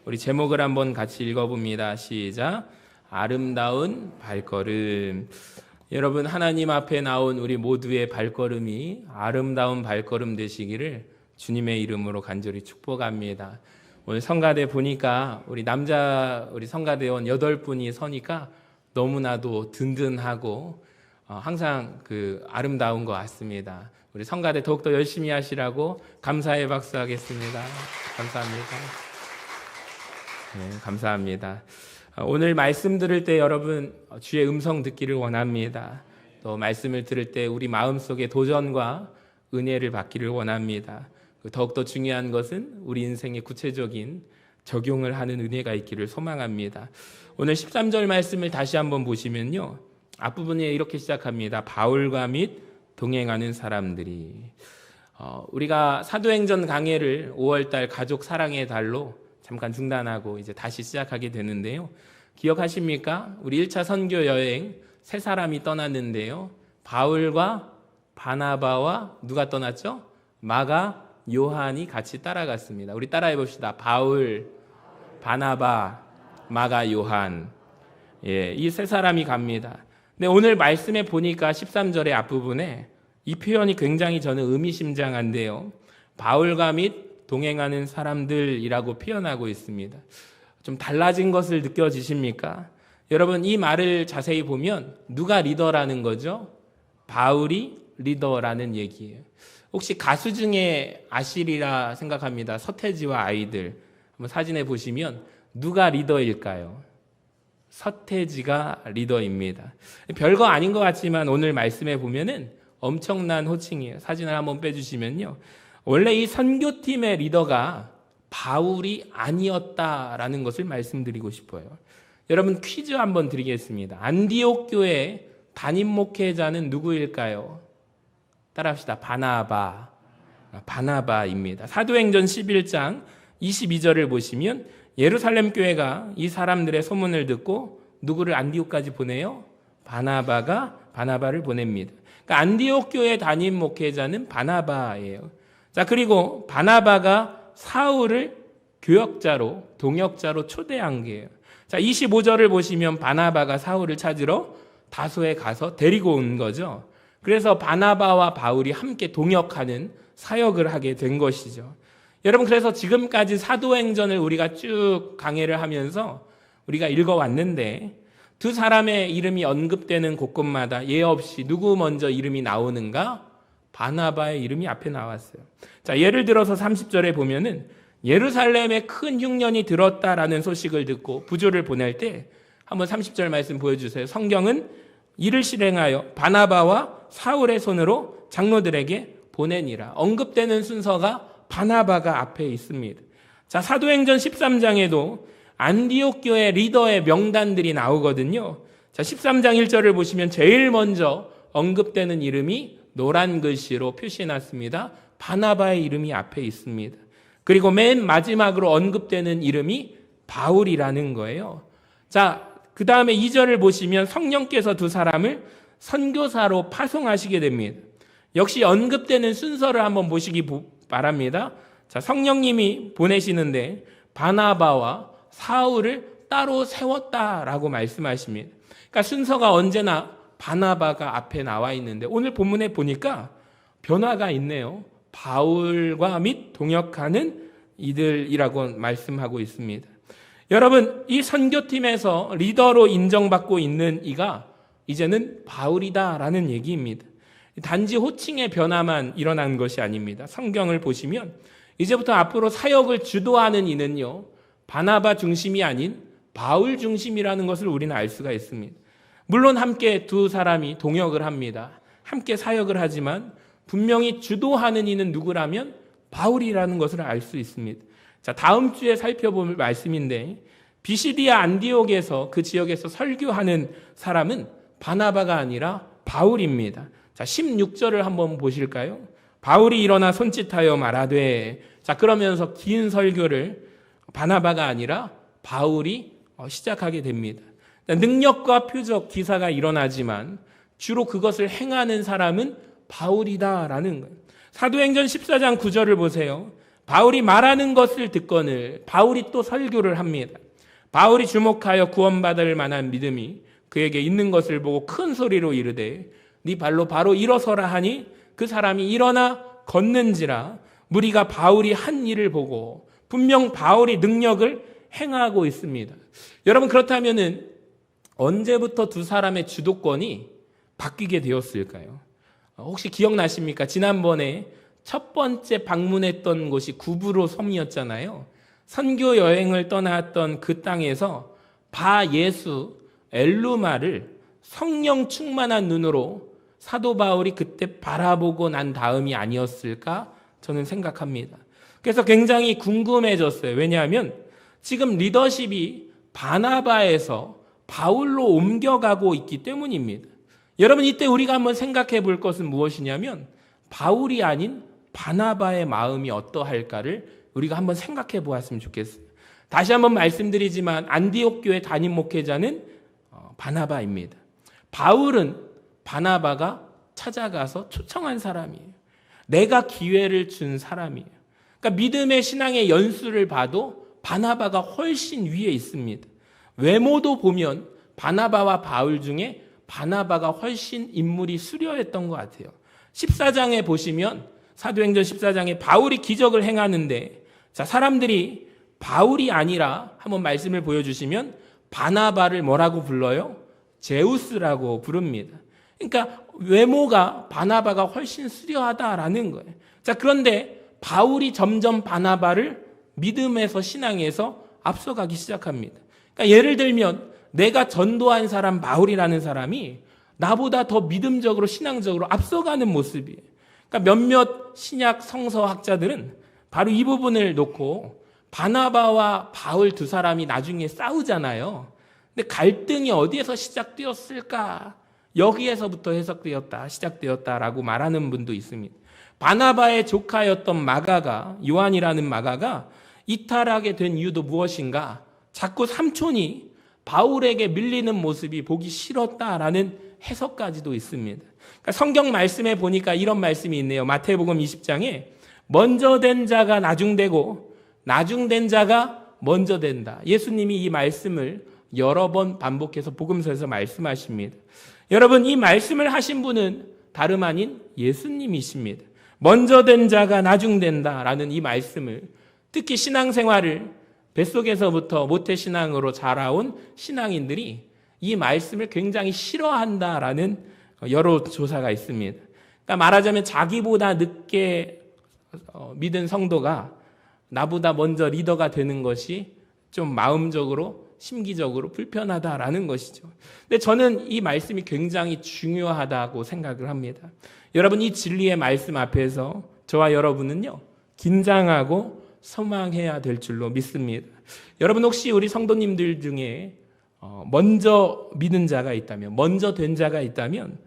우리 제목을 한번 같이 읽어봅니다. 시작. 아름다운 발걸음. 여러분, 하나님 앞에 나온 우리 모두의 발걸음이 아름다운 발걸음 되시기를 주님의 이름으로 간절히 축복합니다. 오늘 성가대 보니까 우리 성가대원 8분이 서니까 너무나도 든든하고 항상 아름다운 것 같습니다. 우리 성가대 더욱더 열심히 하시라고 감사의 박수 하겠습니다. 감사합니다. 네, 감사합니다. 오늘 말씀 들을 때 여러분 주의 음성 듣기를 원합니다. 또 말씀을 들을 때 우리 마음속에 도전과 은혜를 받기를 원합니다. 더욱더 중요한 것은 우리 인생의 구체적인 적용을 하는 은혜가 있기를 소망합니다. 오늘 13절 말씀을 다시 한번 보시면요, 앞부분에 이렇게 시작합니다. 바울과 및 동행하는 사람들이. 우리가 사도행전 강해를 5월달 가족 사랑의 달로 잠깐 중단하고 이제 다시 시작하게 되는데요, 기억하십니까? 우리 1차 선교 여행 3사람이 떠났는데요, 바울과 바나바와 누가 떠났죠? 마가, 요한이 같이 따라갔습니다. 우리 따라해 봅시다. 바울, 바나바, 마가, 요한. 이 3사람이 갑니다. 근데 오늘 말씀에 보니까 13절의 앞부분에 이 표현이 굉장히 저는 의미심장한데요, 바울과 및 동행하는 사람들이라고 표현하고 있습니다. 좀 달라진 것을 느껴지십니까? 여러분, 이 말을 자세히 보면 누가 리더라는 거죠? 바울이 리더라는 얘기예요. 혹시 가수 중에 아시리라 생각합니다. 서태지와 아이들 한번 사진에 보시면 누가 리더일까요? 서태지가 리더입니다. 별거 아닌 것 같지만 오늘 말씀에 보면은 엄청난 호칭이에요. 사진을 한번 빼주시면요, 원래 이 선교팀의 리더가 바울이 아니었다라는 것을 말씀드리고 싶어요. 여러분, 퀴즈 한번 드리겠습니다. 안디옥 교회 담임 목회자는 누구일까요? 따라합시다. 바나바입니다. 사도행전 11장 22절을 보시면 예루살렘 교회가 이 사람들의 소문을 듣고 누구를 안디옥까지 보내요? 바나바를 보냅니다. 그러니까 안디옥 교회 담임 목회자는 바나바예요. 자, 그리고 바나바가 사울을 교역자로, 동역자로 초대한 게요. 자, 25절을 보시면 바나바가 사울을 찾으러 다소에 가서 데리고 온 거죠. 그래서 바나바와 바울이 함께 동역하는 사역을 하게 된 것이죠. 여러분, 그래서 지금까지 사도행전을 우리가 쭉 강해를 하면서 우리가 읽어왔는데, 두 사람의 이름이 언급되는 곳곳마다 예 없이 누구 먼저 이름이 나오는가? 바나바의 이름이 앞에 나왔어요. 자, 예를 들어서 30절에 보면은 예루살렘에 큰 흉년이 들었다라는 소식을 듣고 부조를 보낼 때, 한번 30절 말씀 보여주세요. 성경은 이를 실행하여 바나바와 사울의 손으로 장로들에게 보내니라. 언급되는 순서가 바나바가 앞에 있습니다. 자, 사도행전 13장에도 안디옥 교회 리더의 명단들이 나오거든요. 자, 13장 1절을 보시면 제일 먼저 언급되는 이름이 노란 글씨로 표시해놨습니다. 바나바의 이름이 앞에 있습니다. 그리고 맨 마지막으로 언급되는 이름이 바울이라는 거예요. 자, 그 다음에 2절을 보시면 성령께서 두 사람을 선교사로 파송하시게 됩니다. 역시 언급되는 순서를 한번 보시기 바랍니다. 자, 성령님이 보내시는데 바나바와 사울을 따로 세웠다라고 말씀하십니다. 그러니까 순서가 언제나 바나바가 앞에 나와 있는데 오늘 본문에 보니까 변화가 있네요. 바울과 및 동역하는 이들이라고 말씀하고 있습니다. 여러분, 이 선교팀에서 리더로 인정받고 있는 이가 이제는 바울이다라는 얘기입니다. 단지 호칭의 변화만 일어난 것이 아닙니다. 성경을 보시면 이제부터 앞으로 사역을 주도하는 이는요, 바나바 중심이 아닌 바울 중심이라는 것을 우리는 알 수가 있습니다. 물론 함께 두 사람이 동역을 합니다. 함께 사역을 하지만 분명히 주도하는 이는 누구라면 바울이라는 것을 알 수 있습니다. 자, 다음 주에 살펴볼 말씀인데, 비시디아 안디옥에서 그 지역에서 설교하는 사람은 바나바가 아니라 바울입니다. 자, 16절을 한번 보실까요? 바울이 일어나 손짓하여 말하되. 자, 그러면서 긴 설교를 바나바가 아니라 바울이 시작하게 됩니다. 능력과 표적, 기사가 일어나지만 주로 그것을 행하는 사람은 바울이다라는 거예요. 사도행전 14장 9절을 보세요. 바울이 말하는 것을 듣거늘 바울이 또 설교를 합니다. 바울이 주목하여 구원받을 만한 믿음이 그에게 있는 것을 보고 큰 소리로 이르되 네 발로 바로 일어서라 하니 그 사람이 일어나 걷는지라. 무리가 바울이 한 일을 보고 분명 바울이 능력을 행하고 있습니다. 여러분, 그렇다면은 언제부터 두 사람의 주도권이 바뀌게 되었을까요? 혹시 기억나십니까? 지난번에 첫 번째 방문했던 곳이 구브로 섬이었잖아요. 선교 여행을 떠났던 그 땅에서 바예수 엘루마를 성령 충만한 눈으로 사도 바울이 그때 바라보고 난 다음이 아니었을까 저는 생각합니다. 그래서 굉장히 궁금해졌어요. 왜냐하면 지금 리더십이 바나바에서 바울로 옮겨가고 있기 때문입니다. 여러분, 이때 우리가 한번 생각해 볼 것은 무엇이냐면 바울이 아닌 바나바의 마음이 어떠할까를 우리가 한번 생각해 보았으면 좋겠어요. 다시 한번 말씀드리지만 안디옥 교회 담임 목회자는 바나바입니다. 바울은 바나바가 찾아가서 초청한 사람이에요. 내가 기회를 준 사람이에요. 그러니까 믿음의 신앙의 연수를 봐도 바나바가 훨씬 위에 있습니다. 외모도 보면 바나바와 바울 중에 바나바가 훨씬 인물이 수려했던 것 같아요. 14장에 보시면 사도행전 14장에 바울이 기적을 행하는데 자, 사람들이 바울이 아니라 한번 말씀을 보여주시면 바나바를 뭐라고 불러요? 제우스라고 부릅니다. 그러니까 외모가 바나바가 훨씬 수려하다라는 거예요. 자, 그런데 바울이 점점 바나바를 믿음에서 신앙에서 앞서가기 시작합니다. 그러니까 예를 들면 내가 전도한 사람 바울이라는 사람이 나보다 더 믿음적으로 신앙적으로 앞서가는 모습이에요. 그러니까 몇몇 신약 성서학자들은 바로 이 부분을 놓고 바나바와 바울 두 사람이 나중에 싸우잖아요. 근데 갈등이 어디에서 시작되었을까? 여기에서부터 시작되었다라고 말하는 분도 있습니다. 바나바의 조카였던 마가가, 요한이라는 마가가 이탈하게 된 이유도 무엇인가? 자꾸 삼촌이 바울에게 밀리는 모습이 보기 싫었다라는 해석까지도 있습니다. 그러니까 성경 말씀에 보니까 이런 말씀이 있네요. 마태복음 20장에 먼저 된 자가 나중되고 나중된 자가 먼저 된다. 예수님이 이 말씀을 여러 번 반복해서 복음서에서 말씀하십니다. 여러분, 이 말씀을 하신 분은 다름 아닌 예수님이십니다. 먼저 된 자가 나중된다라는 이 말씀을 특히 신앙생활을 뱃속에서부터 모태신앙으로 자라온 신앙인들이 이 말씀을 굉장히 싫어한다라는 여러 조사가 있습니다. 그러니까 말하자면 자기보다 늦게 믿은 성도가 나보다 먼저 리더가 되는 것이 좀 마음적으로 심기적으로 불편하다라는 것이죠. 근데 저는 이 말씀이 굉장히 중요하다고 생각을 합니다. 여러분, 이 진리의 말씀 앞에서 저와 여러분은요, 긴장하고 소망해야 될 줄로 믿습니다. 여러분, 혹시 우리 성도님들 중에 먼저 믿은 자가 있다면, 먼저 된 자가 있다면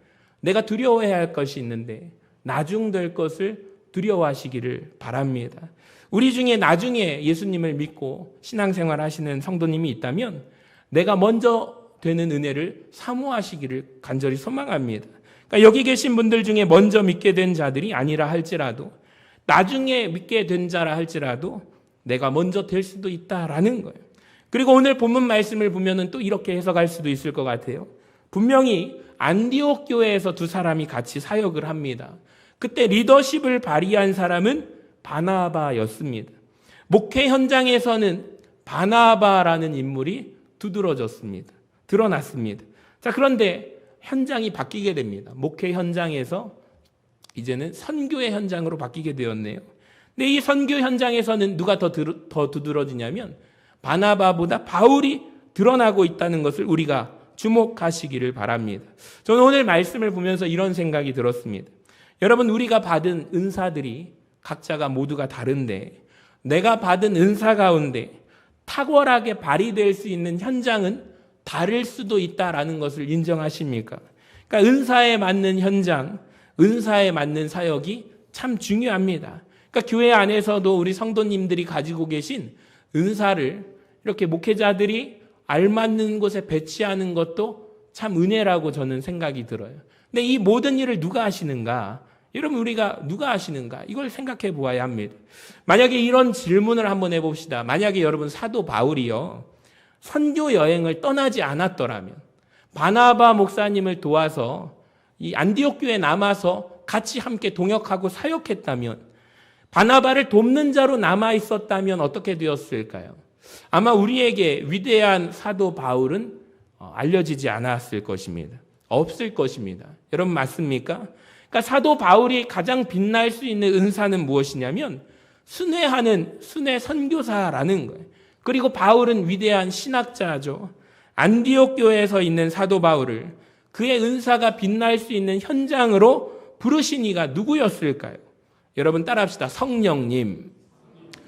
내가 두려워해야 할 것이 있는데 나중될 것을 두려워하시기를 바랍니다. 우리 중에 나중에 예수님을 믿고 신앙생활 하시는 성도님이 있다면 내가 먼저 되는 은혜를 사모하시기를 간절히 소망합니다. 그러니까 여기 계신 분들 중에 먼저 믿게 된 자들이 아니라 할지라도 나중에 믿게 된 자라 할지라도 내가 먼저 될 수도 있다라는 거예요. 그리고 오늘 본문 말씀을 보면은 또 이렇게 해석할 수도 있을 것 같아요. 분명히 안디옥 교회에서 두 사람이 같이 사역을 합니다. 그때 리더십을 발휘한 사람은 바나바였습니다. 목회 현장에서는 바나바라는 인물이 두드러졌습니다. 드러났습니다. 자, 그런데 현장이 바뀌게 됩니다. 목회 현장에서 이제는 선교의 현장으로 바뀌게 되었네요. 근데 이 선교 현장에서는 누가 더 두드러지냐면 바나바보다 바울이 드러나고 있다는 것을 우리가 주목하시기를 바랍니다. 저는 오늘 말씀을 보면서 이런 생각이 들었습니다. 여러분, 우리가 받은 은사들이 각자가 모두가 다른데 내가 받은 은사 가운데 탁월하게 발휘될 수 있는 현장은 다를 수도 있다라는 것을 인정하십니까? 그러니까 은사에 맞는 현장, 은사에 맞는 사역이 참 중요합니다. 그러니까 교회 안에서도 우리 성도님들이 가지고 계신 은사를 이렇게 목회자들이 알맞는 곳에 배치하는 것도 참 은혜라고 저는 생각이 들어요. 근데 이 모든 일을 누가 하시는가? 여러분 우리가 누가 하시는가? 이걸 생각해 보아야 합니다. 만약에 이런 질문을 한번 해봅시다. 만약에 여러분 사도 바울이요 선교 여행을 떠나지 않았더라면 바나바 목사님을 도와서 이 안디옥 교회에 남아서 같이 함께 동역하고 사역했다면 바나바를 돕는 자로 남아 있었다면 어떻게 되었을까요? 아마 우리에게 위대한 사도 바울은 알려지지 않았을 것입니다. 없을 것입니다. 여러분 맞습니까? 그러니까 사도 바울이 가장 빛날 수 있는 은사는 무엇이냐면 순회하는 순회 선교사라는 거예요. 그리고 바울은 위대한 신학자죠. 안디옥 교회에서 있는 사도 바울을 그의 은사가 빛날 수 있는 현장으로 부르신 이가 누구였을까요? 여러분 따라합시다. 성령님.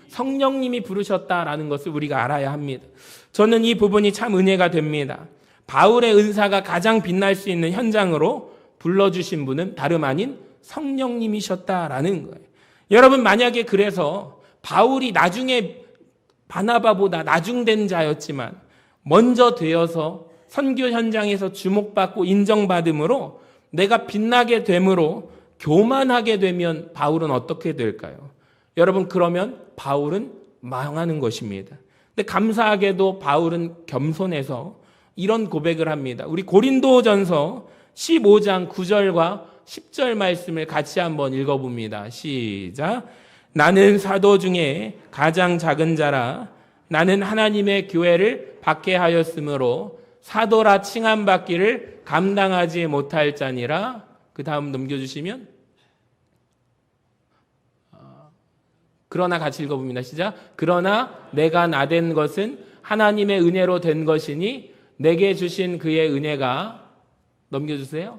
성령님이 부르셨다라는 것을 우리가 알아야 합니다. 저는 이 부분이 참 은혜가 됩니다. 바울의 은사가 가장 빛날 수 있는 현장으로 불러주신 분은 다름 아닌 성령님이셨다라는 거예요. 여러분 만약에 그래서 바울이 나중에 바나바보다 나중된 자였지만 먼저 되어서 선교 현장에서 주목받고 인정받음으로 내가 빛나게 됨으로 교만하게 되면 바울은 어떻게 될까요? 여러분 그러면 바울은 망하는 것입니다. 근데 감사하게도 바울은 겸손해서 이런 고백을 합니다. 우리 고린도전서 15장 9절과 10절 말씀을 같이 한번 읽어봅니다. 시작. 나는 사도 중에 가장 작은 자라 나는 하나님의 교회를 박해하였으므로 사도라 칭함받기를 감당하지 못할 자니라. 그 다음 넘겨주시면 그러나 같이 읽어봅니다. 시작. 그러나 내가 나된 것은 하나님의 은혜로 된 것이니 내게 주신 그의 은혜가 넘겨주세요.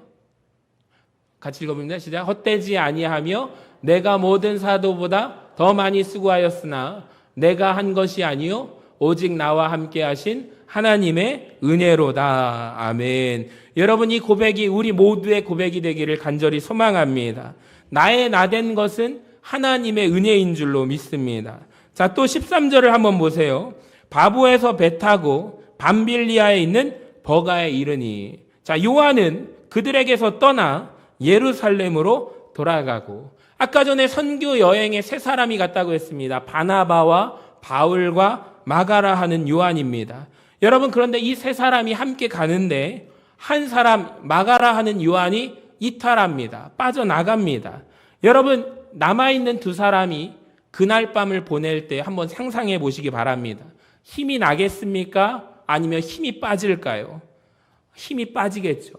같이 읽어봅니다. 시작. 헛되지 아니하며 내가 모든 사도보다 더 많이 수고하였으나 내가 한 것이 아니요 오직 나와 함께 하신 하나님의 은혜로다. 아멘. 여러분 이 고백이 우리 모두의 고백이 되기를 간절히 소망합니다. 나의 나된 것은 하나님의 은혜인 줄로 믿습니다. 자, 또 13절을 한번 보세요. 바보에서 배 타고 밤빌리아에 있는 버가에 이르니. 자, 요한은 그들에게서 떠나 예루살렘으로 돌아가고 아까 전에 선교 여행에 세 사람이 갔다고 했습니다. 바나바와 바울과 마가라 하는 요한입니다. 여러분 그런데 이 세 사람이 함께 가는데 한 사람 마가라 하는 요한이 이탈합니다. 빠져나갑니다. 여러분 남아있는 두 사람이 그날 밤을 보낼 때 한번 상상해 보시기 바랍니다. 힘이 나겠습니까? 아니면 힘이 빠질까요? 힘이 빠지겠죠.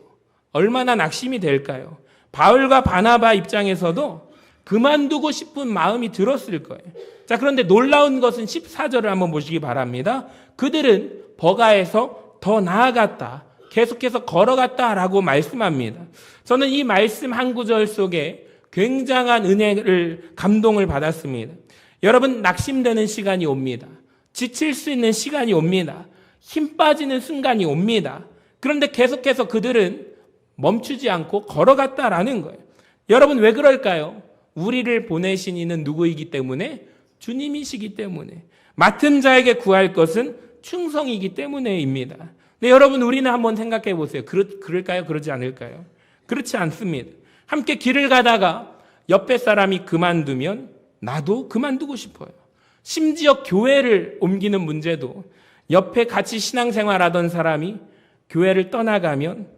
얼마나 낙심이 될까요? 바울과 바나바 입장에서도 그만두고 싶은 마음이 들었을 거예요. 자, 그런데 놀라운 것은 14절을 한번 보시기 바랍니다. 그들은 버가에서 더 나아갔다. 계속해서 걸어갔다라고 말씀합니다. 저는 이 말씀 한 구절 속에 굉장한 은혜를, 감동을 받았습니다. 여러분, 낙심되는 시간이 옵니다. 지칠 수 있는 시간이 옵니다. 힘 빠지는 순간이 옵니다. 그런데 계속해서 그들은 멈추지 않고 걸어갔다라는 거예요. 여러분, 왜 그럴까요? 우리를 보내신 이는 누구이기 때문에? 주님이시기 때문에. 맡은 자에게 구할 것은 충성이기 때문에입니다. 근데 여러분, 우리는 한번 생각해 보세요. 그럴까요? 그러지 않을까요? 그렇지 않습니다. 함께 길을 가다가 옆에 사람이 그만두면 나도 그만두고 싶어요. 심지어 교회를 옮기는 문제도 옆에 같이 신앙생활하던 사람이 교회를 떠나가면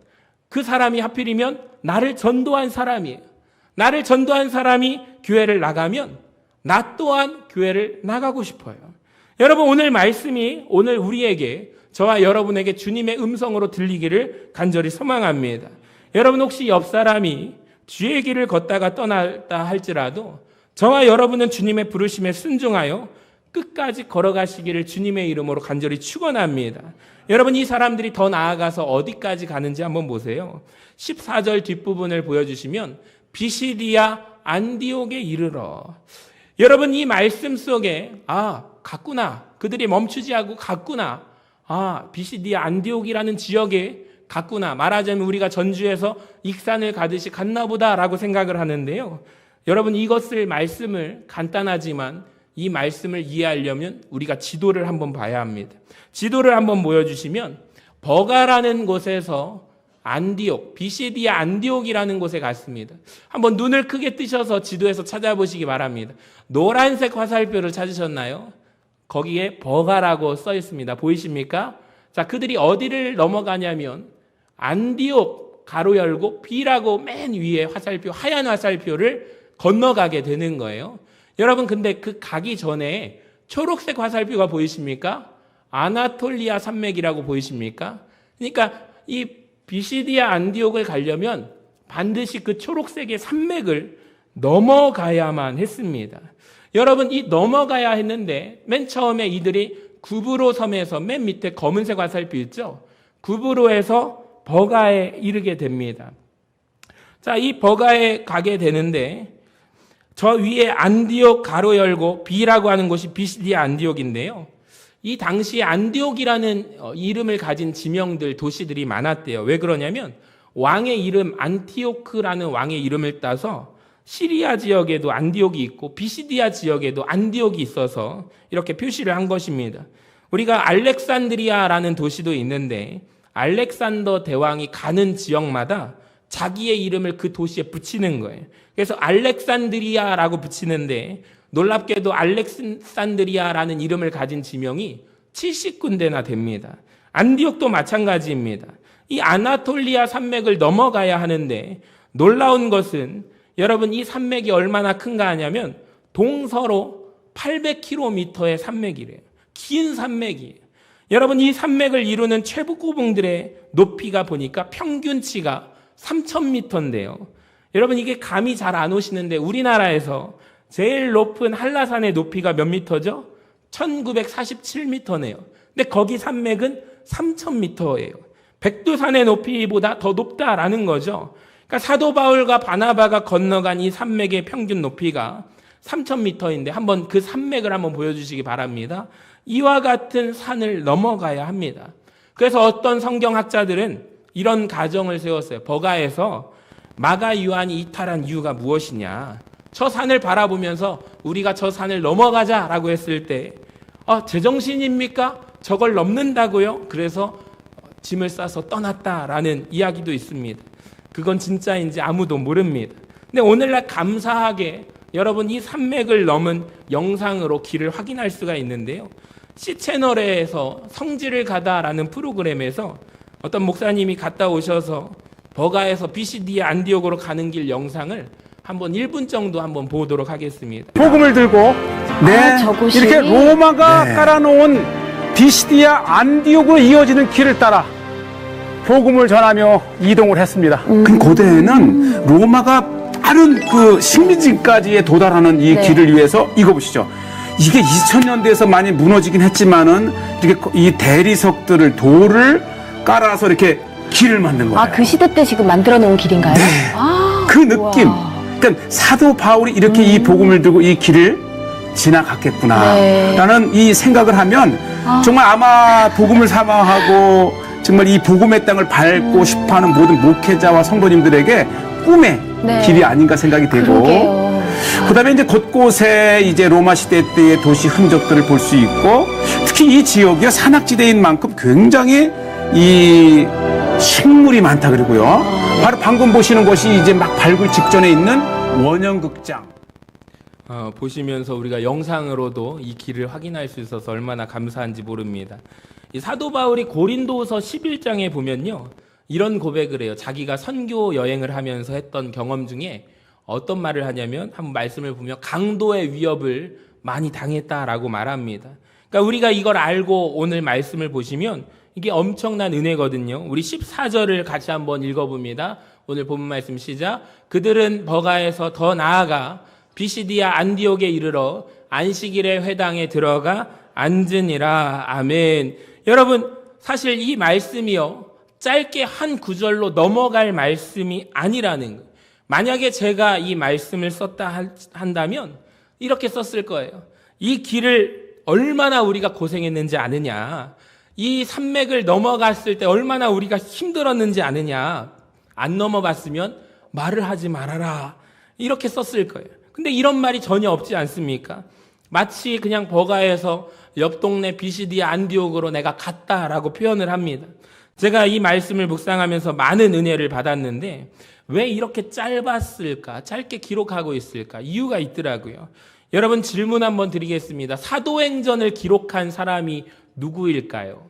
그 사람이 하필이면 나를 전도한 사람이에요. 나를 전도한 사람이 교회를 나가면 나 또한 교회를 나가고 싶어요. 여러분, 오늘 말씀이 오늘 우리에게, 저와 여러분에게 주님의 음성으로 들리기를 간절히 소망합니다. 여러분, 혹시 옆 사람이 주의 길을 걷다가 떠났다 할지라도 저와 여러분은 주님의 부르심에 순종하여 끝까지 걸어가시기를 주님의 이름으로 간절히 축원합니다. 여러분, 이 사람들이 더 나아가서 어디까지 가는지 한번 보세요. 14절 뒷부분을 보여주시면 비시디아 안디옥에 이르러. 여러분, 이 말씀 속에 갔구나. 그들이 멈추지 않고 갔구나. 비시디아 안디옥이라는 지역에 갔구나. 말하자면 우리가 전주에서 익산을 가듯이 갔나 보다라고 생각을 하는데요. 여러분, 이것을 말씀을 간단하지만 이 말씀을 이해하려면 우리가 지도를 한번 봐야 합니다. 지도를 한번 보여주시면 버가라는 곳에서 안디옥, 비시디아 안디옥이라는 곳에 갔습니다. 한번 눈을 크게 뜨셔서 지도에서 찾아보시기 바랍니다. 노란색 화살표를 찾으셨나요? 거기에 버가라고 써 있습니다. 보이십니까? 자, 그들이 어디를 넘어가냐면 안디옥 가로 열고 B라고 맨 위에 화살표, 하얀 화살표를 건너가게 되는 거예요. 여러분, 근데 그 가기 전에 초록색 화살표가 보이십니까? 아나톨리아 산맥이라고 보이십니까? 그러니까 이 비시디아 안디옥을 가려면 반드시 그 초록색의 산맥을 넘어가야만 했습니다. 여러분, 이 넘어가야 했는데 맨 처음에 이들이 구브로 섬에서 맨 밑에 검은색 화살표 있죠? 구브로에서 버가에 이르게 됩니다. 자, 이 버가에 가게 되는데 저 위에 안디옥 가로 열고 B라고 하는 곳이 비시디아 안디옥인데요. 이 당시에 안디옥이라는 이름을 가진 지명들, 도시들이 많았대요. 왜 그러냐면 왕의 이름 안티오크라는 왕의 이름을 따서 시리아 지역에도 안디옥이 있고 비시디아 지역에도 안디옥이 있어서 이렇게 표시를 한 것입니다. 우리가 알렉산드리아라는 도시도 있는데 알렉산더 대왕이 가는 지역마다 자기의 이름을 그 도시에 붙이는 거예요. 그래서 알렉산드리아라고 붙이는데 놀랍게도 알렉산드리아라는 이름을 가진 지명이 70군데나 됩니다. 안디옥도 마찬가지입니다. 이 아나톨리아 산맥을 넘어가야 하는데 놀라운 것은 여러분, 이 산맥이 얼마나 큰가 하냐면 동서로 800km의 산맥이래요. 긴 산맥이에요. 여러분, 이 산맥을 이루는 최고봉들의 높이가 보니까 평균치가 3,000m인데요. 여러분, 이게 감이 잘 안 오시는데 우리나라에서 제일 높은 한라산의 높이가 몇 미터죠? 1947m네요. 근데 거기 산맥은 3,000m예요. 백두산의 높이보다 더 높다라는 거죠. 그러니까 사도 바울과 바나바가 건너간 이 산맥의 평균 높이가 3,000m인데 한번 그 산맥을 한번 보여주시기 바랍니다. 이와 같은 산을 넘어가야 합니다. 그래서 어떤 성경학자들은 이런 가정을 세웠어요. 버가에서 마가 요한이 이탈한 이유가 무엇이냐. 저 산을 바라보면서 우리가 저 산을 넘어가자라고 했을 때 제정신입니까? 저걸 넘는다고요? 그래서 짐을 싸서 떠났다라는 이야기도 있습니다. 그건 진짜인지 아무도 모릅니다. 근데 오늘날 감사하게 여러분, 이 산맥을 넘은 영상으로 길을 확인할 수가 있는데요. C채널에서 성지를 가다라는 프로그램에서 어떤 목사님이 갔다 오셔서 버가에서 비시디아 안디옥으로 가는 길 영상을 한번 1분 정도 한번 보도록 하겠습니다. 복음을 들고 저곳이? 이렇게 로마가 깔아놓은 비시디아 안디옥으로 이어지는 길을 따라 복음을 전하며 이동을 했습니다. 그 고대에는 로마가 빠른 그 식민지까지에 도달하는 이 길을 위해서 이거 보시죠. 이게 2000년대에서 많이 무너지긴 했지만은 이렇게 이 대리석들을 돌을 깔아서 이렇게 길을 만든 거예요. 그 시대 때 지금 만들어 놓은 길인가요? 네. 그 느낌. 우와. 그러니까 사도 바울이 이렇게 이 복음을 들고 이 길을 지나갔겠구나라는 이 생각을 하면 정말 아마 복음을 사모하고 정말 이 복음의 땅을 밟고 싶어하는 모든 목회자와 성도님들에게 꿈의 길이 아닌가 생각이 되고, 그다음에 이제 곳곳에 이제 로마 시대 때의 도시 흔적들을 볼 수 있고, 특히 이 지역이 산악지대인 만큼 굉장히 이 식물이 많다 그러고요. 바로 방금 보시는 것이 이제 막 밟을 직전에 있는 원형극장. 보시면서 우리가 영상으로도 이 길을 확인할 수 있어서 얼마나 감사한지 모릅니다. 이 사도 바울이 고린도서 11장에 보면요, 이런 고백을 해요. 자기가 선교 여행을 하면서 했던 경험 중에 어떤 말을 하냐면, 한번 말씀을 보면 강도의 위협을 많이 당했다라고 말합니다. 그러니까 우리가 이걸 알고 오늘 말씀을 보시면 이게 엄청난 은혜거든요. 우리 14절을 같이 한번 읽어봅니다. 오늘 본문 말씀 시작. 그들은 버가에서 더 나아가 비시디아 안디옥에 이르러 안식일의 회당에 들어가 앉으니라. 아멘. 여러분, 사실 이 말씀이요, 짧게 한 구절로 넘어갈 말씀이 아니라는 거예요. 만약에 제가 이 말씀을 썼다 한다면 이렇게 썼을 거예요. 이 길을 얼마나 우리가 고생했는지 아느냐. 이 산맥을 넘어갔을 때 얼마나 우리가 힘들었는지 아느냐. 안 넘어갔으면 말을 하지 말아라. 이렇게 썼을 거예요. 근데 이런 말이 전혀 없지 않습니까? 마치 그냥 버가에서 옆 동네 비시디아 안디옥으로 내가 갔다라고 표현을 합니다. 제가 이 말씀을 묵상하면서 많은 은혜를 받았는데 왜 이렇게 짧았을까? 짧게 기록하고 있을까? 이유가 있더라고요. 여러분 질문 한번 드리겠습니다. 사도행전을 기록한 사람이 누구일까요?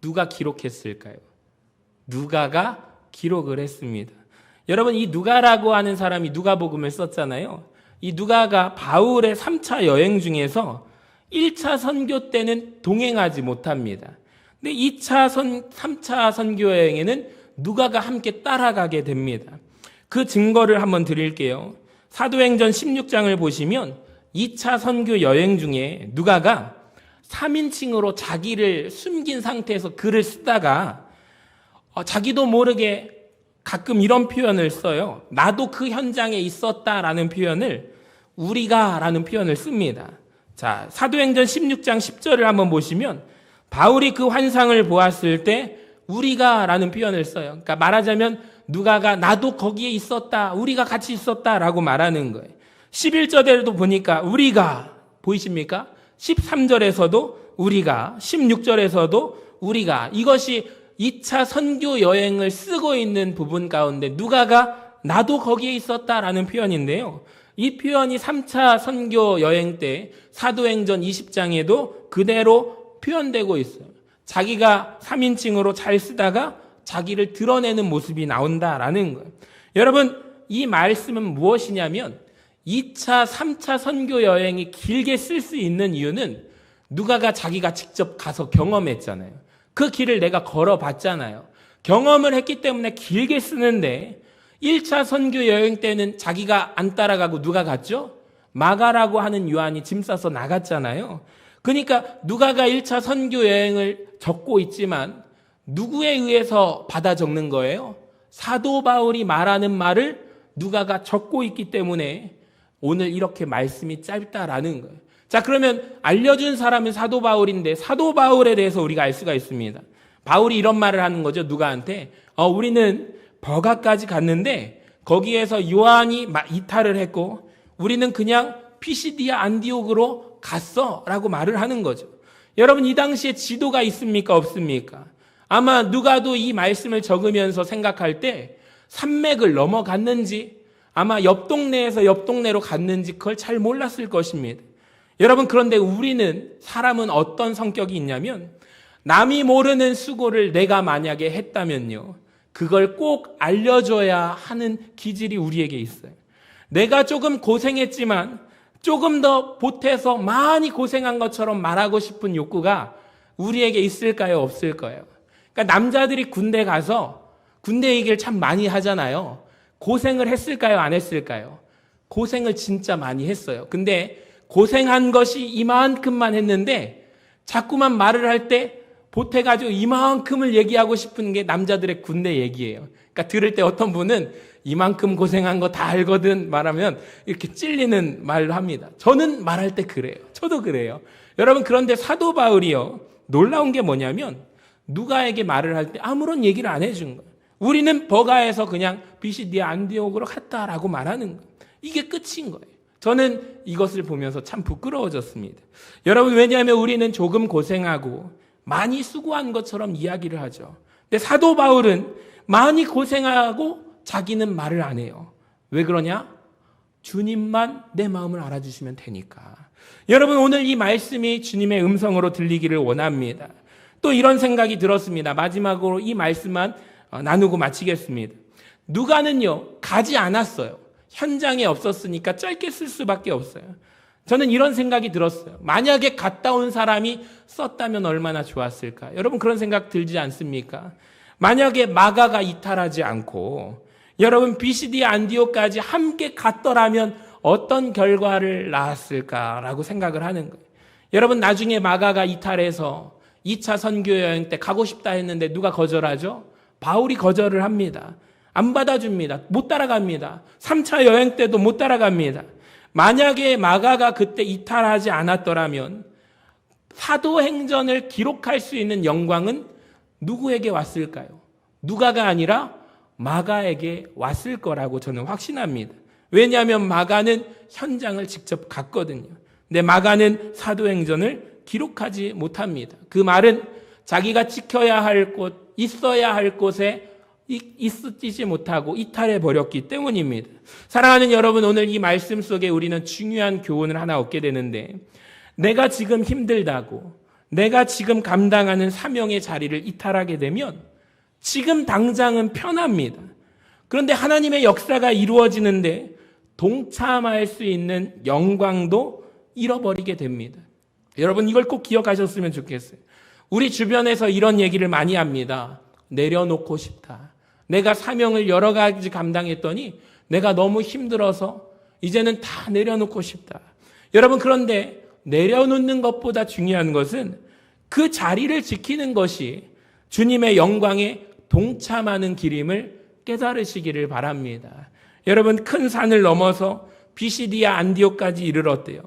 누가 기록했을까요? 누가가 기록을 했습니다. 여러분 이 누가라고 하는 사람이 누가복음을 썼잖아요. 이 누가가 바울의 3차 여행 중에서 1차 선교 때는 동행하지 못합니다. 근데 3차 선교 여행에는 누가가 함께 따라가게 됩니다. 그 증거를 한번 드릴게요. 사도행전 16장을 보시면 2차 선교 여행 중에 누가가 3인칭으로 자기를 숨긴 상태에서 글을 쓰다가 자기도 모르게 가끔 이런 표현을 써요. 나도 그 현장에 있었다라는 표현을 우리가라는 표현을 씁니다. 자, 사도행전 16장 10절을 한번 보시면 바울이 그 환상을 보았을 때 우리가라는 표현을 써요. 그러니까 말하자면 누가가 나도 거기에 있었다, 우리가 같이 있었다라고 말하는 거예요. 11절에도 보니까 우리가 보이십니까? 13절에서도 우리가, 16절에서도 우리가, 이것이 2차 선교 여행을 쓰고 있는 부분 가운데 누가가 나도 거기에 있었다라는 표현인데요. 이 표현이 3차 선교 여행 때 사도행전 20장에도 그대로 표현되고 있어요. 자기가 3인칭으로 잘 쓰다가 자기를 드러내는 모습이 나온다라는 거예요. 여러분, 이 말씀은 무엇이냐면 2차, 3차 선교 여행이 길게 쓸 수 있는 이유는 누가가 자기가 직접 가서 경험했잖아요. 그 길을 내가 걸어봤잖아요. 경험을 했기 때문에 길게 쓰는데 1차 선교 여행 때는 자기가 안 따라가고 누가 갔죠? 마가라고 하는 요한이 짐 싸서 나갔잖아요. 그러니까 누가가 1차 선교 여행을 적고 있지만 누구에 의해서 받아 적는 거예요? 사도 바울이 말하는 말을 누가가 적고 있기 때문에 오늘 이렇게 말씀이 짧다라는 거예요. 자, 그러면 알려준 사람은 사도 바울인데 사도 바울에 대해서 우리가 알 수가 있습니다. 바울이 이런 말을 하는 거죠. 누가한테 우리는 버가까지 갔는데 거기에서 요한이 이탈을 했고 우리는 그냥 피시디아 안디옥으로 갔어 라고 말을 하는 거죠. 여러분 이 당시에 지도가 있습니까? 없습니까? 아마 누가도 이 말씀을 적으면서 생각할 때 산맥을 넘어갔는지 아마 옆 동네에서 옆 동네로 갔는지 그걸 잘 몰랐을 것입니다. 여러분 그런데 우리는 사람은 어떤 성격이 있냐면 남이 모르는 수고를 내가 만약에 했다면요. 그걸 꼭 알려줘야 하는 기질이 우리에게 있어요. 내가 조금 고생했지만 조금 더 보태서 많이 고생한 것처럼 말하고 싶은 욕구가 우리에게 있을까요? 없을까요? 그러니까 남자들이 군대 가서 군대 얘기를 참 많이 하잖아요. 고생을 했을까요? 안 했을까요? 고생을 진짜 많이 했어요. 근데 고생한 것이 이만큼만 했는데 자꾸만 말을 할 때 보태가지고 이만큼을 얘기하고 싶은 게 남자들의 군대 얘기예요. 그러니까 들을 때 어떤 분은 이만큼 고생한 거 다 알거든 말하면 이렇게 찔리는 말을 합니다. 저는 말할 때 그래요. 저도 그래요. 여러분 그런데 사도 바울이요. 놀라운 게 뭐냐면 누가에게 말을 할 때 아무런 얘기를 안 해준 거예요. 우리는 버가에서 그냥 비시디아 안디옥으로 갔다라고 말하는 거예요. 이게 끝인 거예요. 저는 이것을 보면서 참 부끄러워졌습니다. 여러분 왜냐하면 우리는 조금 고생하고 많이 수고한 것처럼 이야기를 하죠. 근데 사도 바울은 많이 고생하고 자기는 말을 안 해요. 왜 그러냐? 주님만 내 마음을 알아주시면 되니까. 여러분 오늘 이 말씀이 주님의 음성으로 들리기를 원합니다. 또 이런 생각이 들었습니다. 마지막으로 이 말씀만 나누고 마치겠습니다. 누가는요 가지 않았어요. 현장에 없었으니까 짧게 쓸 수밖에 없어요. 저는 이런 생각이 들었어요. 만약에 갔다 온 사람이 썼다면 얼마나 좋았을까? 여러분 그런 생각 들지 않습니까? 만약에 마가가 이탈하지 않고 여러분 비시디아 안디옥까지 함께 갔더라면 어떤 결과를 낳았을까라고 생각을 하는 거예요. 여러분 나중에 마가가 이탈해서 2차 선교 여행 때 가고 싶다 했는데 누가 거절하죠? 바울이 거절을 합니다. 안 받아줍니다. 못 따라갑니다. 3차 여행 때도 못 따라갑니다. 만약에 마가가 그때 이탈하지 않았더라면 사도행전을 기록할 수 있는 영광은 누구에게 왔을까요? 누가가 아니라 마가에게 왔을 거라고 저는 확신합니다. 왜냐하면 마가는 현장을 직접 갔거든요. 근데 마가는 사도행전을 기록하지 못합니다. 그 말은 자기가 지켜야 할 곳, 있어야 할 곳에 있지 못하고 이탈해 버렸기 때문입니다. 사랑하는 여러분, 오늘 이 말씀 속에 우리는 중요한 교훈을 하나 얻게 되는데, 내가 지금 힘들다고, 내가 지금 감당하는 사명의 자리를 이탈하게 되면 지금 당장은 편합니다. 그런데 하나님의 역사가 이루어지는데 동참할 수 있는 영광도 잃어버리게 됩니다. 여러분, 이걸 꼭 기억하셨으면 좋겠어요. 우리 주변에서 이런 얘기를 많이 합니다. 내려놓고 싶다. 내가 사명을 여러 가지 감당했더니 내가 너무 힘들어서 이제는 다 내려놓고 싶다. 여러분, 그런데 내려놓는 것보다 중요한 것은 그 자리를 지키는 것이 주님의 영광에 동참하는 길임을 깨달으시기를 바랍니다. 여러분, 큰 산을 넘어서 비시디아 안디옥까지 이르렀대요.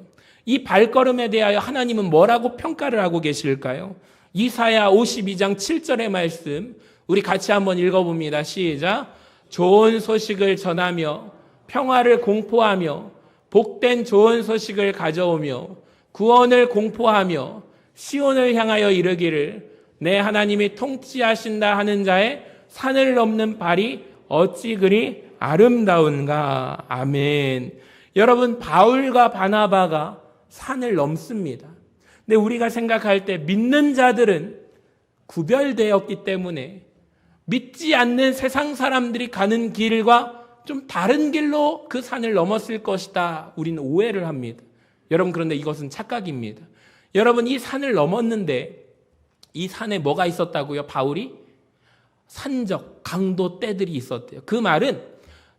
이 발걸음에 대하여 하나님은 뭐라고 평가를 하고 계실까요? 이사야 52장 7절의 말씀 우리 같이 한번 읽어봅니다. 시작. 좋은 소식을 전하며 평화를 공포하며 복된 좋은 소식을 가져오며 구원을 공포하며 시온을 향하여 이르기를 내 하나님이 통치하신다 하는 자의 산을 넘는 발이 어찌 그리 아름다운가. 아멘. 여러분, 바울과 바나바가 산을 넘습니다. 근데 우리가 생각할 때 믿는 자들은 구별되었기 때문에 믿지 않는 세상 사람들이 가는 길과 좀 다른 길로 그 산을 넘었을 것이다. 우리는 오해를 합니다. 여러분, 그런데 이것은 착각입니다. 여러분, 이 산을 넘었는데 이 산에 뭐가 있었다고요? 바울이? 산적, 강도 떼들이 있었대요. 그 말은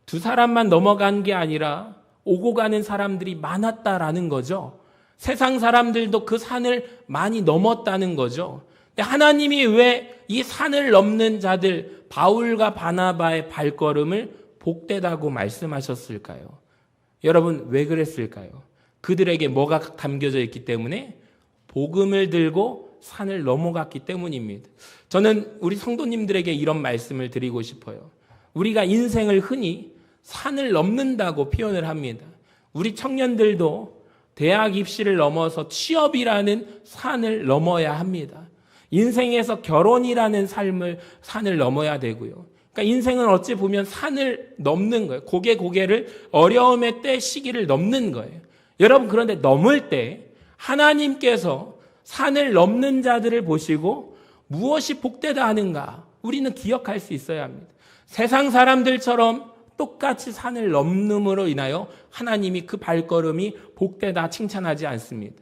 두 사람만 넘어간 게 아니라 오고 가는 사람들이 많았다라는 거죠. 세상 사람들도 그 산을 많이 넘었다는 거죠. 근데 하나님이 왜 이 산을 넘는 자들 바울과 바나바의 발걸음을 복되다고 말씀하셨을까요? 여러분, 왜 그랬을까요? 그들에게 뭐가 담겨져 있기 때문에? 복음을 들고 산을 넘어갔기 때문입니다. 저는 우리 성도님들에게 이런 말씀을 드리고 싶어요. 우리가 인생을 흔히 산을 넘는다고 표현을 합니다. 우리 청년들도 대학 입시를 넘어서 취업이라는 산을 넘어야 합니다. 인생에서 결혼이라는 산을 넘어야 되고요. 그러니까 인생은 어찌 보면 산을 넘는 거예요. 고개를 어려움의 때 시기를 넘는 거예요. 여러분, 그런데 넘을 때 하나님께서 산을 넘는 자들을 보시고 무엇이 복되다 하는가 우리는 기억할 수 있어야 합니다. 세상 사람들처럼 똑같이 산을 넘음으로 인하여 하나님이 그 발걸음이 복되다 칭찬하지 않습니다.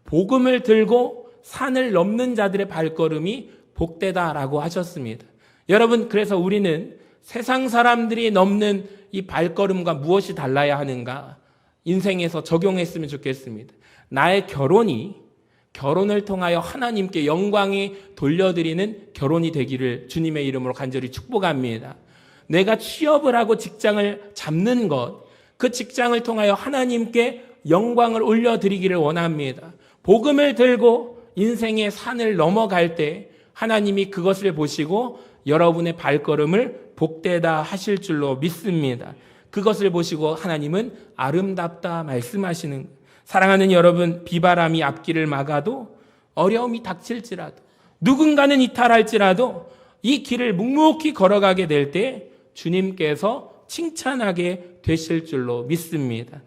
복음을 들고 산을 넘는 자들의 발걸음이 복되다라고 하셨습니다. 여러분, 그래서 우리는 세상 사람들이 넘는 이 발걸음과 무엇이 달라야 하는가 인생에서 적용했으면 좋겠습니다. 나의 결혼을 통하여 하나님께 영광이 돌려드리는 결혼이 되기를 주님의 이름으로 간절히 축복합니다. 내가 취업을 하고 직장을 잡는 것, 그 직장을 통하여 하나님께 영광을 올려드리기를 원합니다. 복음을 들고 인생의 산을 넘어갈 때 하나님이 그것을 보시고 여러분의 발걸음을 복되다 하실 줄로 믿습니다. 그것을 보시고 하나님은 아름답다 말씀하시는, 사랑하는 여러분, 비바람이 앞길을 막아도 어려움이 닥칠지라도 누군가는 이탈할지라도 이 길을 묵묵히 걸어가게 될 때 주님께서 칭찬하게 되실 줄로 믿습니다.